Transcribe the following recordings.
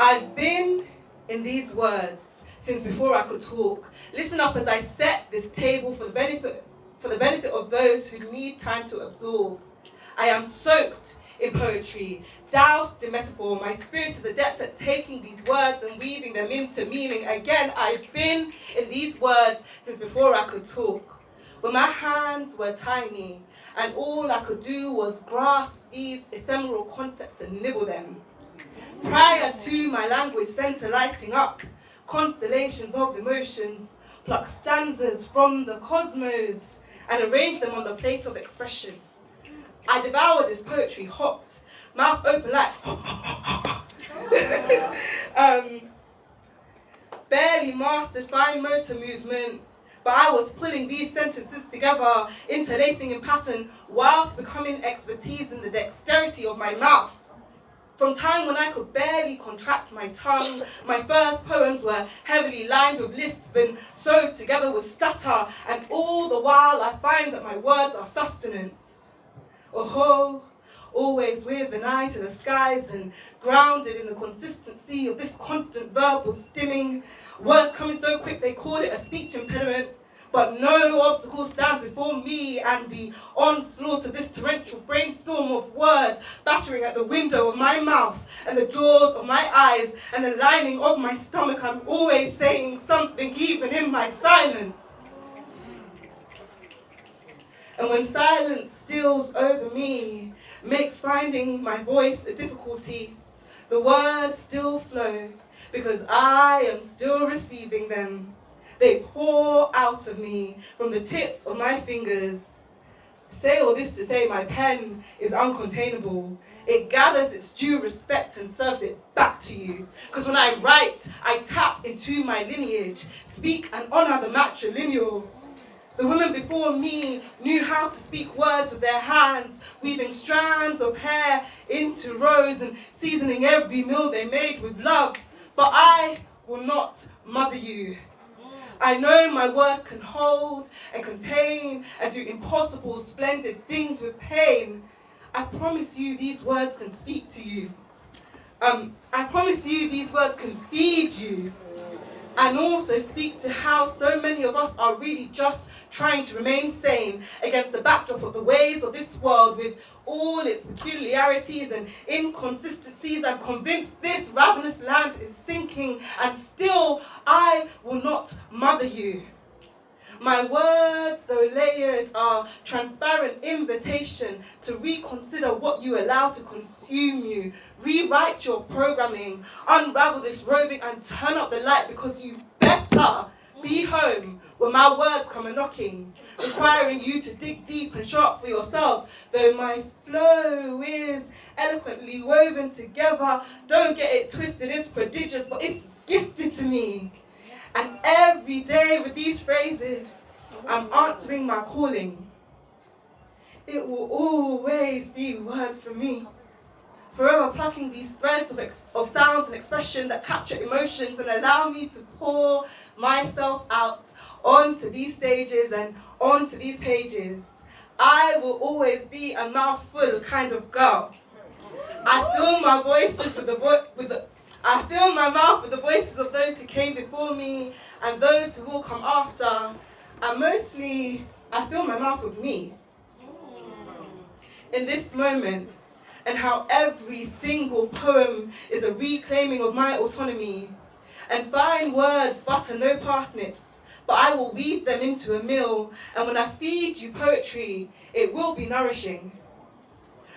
I've been in these words since before I could talk. Listen up as I set this table for the benefit of those who need time to absorb. I am soaked in poetry, doused in metaphor. My spirit is adept at taking these words and weaving them into meaning. Again, I've been in these words since before I could talk. When my hands were tiny and all I could do was grasp these ephemeral concepts and nibble them. Prior to my language center lighting up, constellations of emotions, pluck stanzas from the cosmos and arrange them on the plate of expression. I devoured this poetry hot, mouth open like barely mastered fine motor movement, but I was pulling these sentences together, interlacing in pattern, whilst becoming expertise in the dexterity of my mouth. From time when I could barely contract my tongue, my first poems were heavily lined with lisp and sewed together with stutter, and all the while I find that my words are sustenance. Oh, always with an eye to the skies and grounded in the consistency of this constant verbal stimming, words coming so quick they called it a speech impediment. But no obstacle stands before me and the onslaught of this torrential brainstorm of words battering at the window of my mouth and the doors of my eyes and the lining of my stomach. I'm always saying something even in my silence. And when silence steals over me, makes finding my voice a difficulty, the words still flow because I am still receiving them. They pour out of me from the tips of my fingers. Say all this to say my pen is uncontainable. It gathers its due respect and serves it back to you. Because when I write, I tap into my lineage, speak and honor the matrilineal. The women before me knew how to speak words with their hands, weaving strands of hair into rows and seasoning every meal they made with love. But I will not mother you. I know my words can hold and contain and do impossible, splendid things with pain. I promise you these words can speak to you. I promise you these words can feed you. And also speak to how so many of us are really just trying to remain sane against the backdrop of the ways of this world with all its peculiarities and inconsistencies. I'm convinced this ravenous land is sinking, and still I will not mother you. My words, though layered, are transparent invitation to reconsider what you allow to consume you. Rewrite your programming, unravel this roving and turn up the light, because you better be home when my words come a-knocking, requiring you to dig deep and show up for yourself. Though my flow is eloquently woven together, don't get it twisted, it's prodigious, but it's gifted to me. And every day with these phrases, I'm answering my calling. It will always be words for me. Forever plucking these threads of sounds and expression that capture emotions and allow me to pour myself out onto these stages and onto these pages. I will always be a mouthful kind of girl. I fill my voices I fill my mouth with the voices of those who came before me and those who will come after. And mostly, I fill my mouth with me. In this moment, and how every single poem is a reclaiming of my autonomy. And fine words butter no parsnips, but I will weave them into a meal. And when I feed you poetry, it will be nourishing.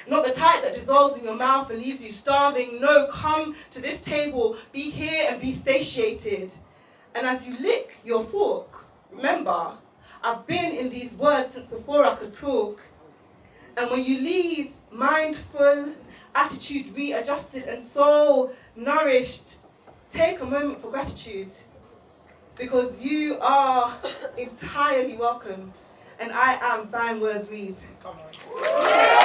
Not the type that dissolves in your mouth and leaves you starving. No, come to this table, be here and be satiated. And as you lick your fork, remember, I've been in these words since before I could talk. And when you leave mindful, attitude readjusted and soul nourished, take a moment for gratitude, because you are entirely welcome. And I am Fine Words Weave. Come on.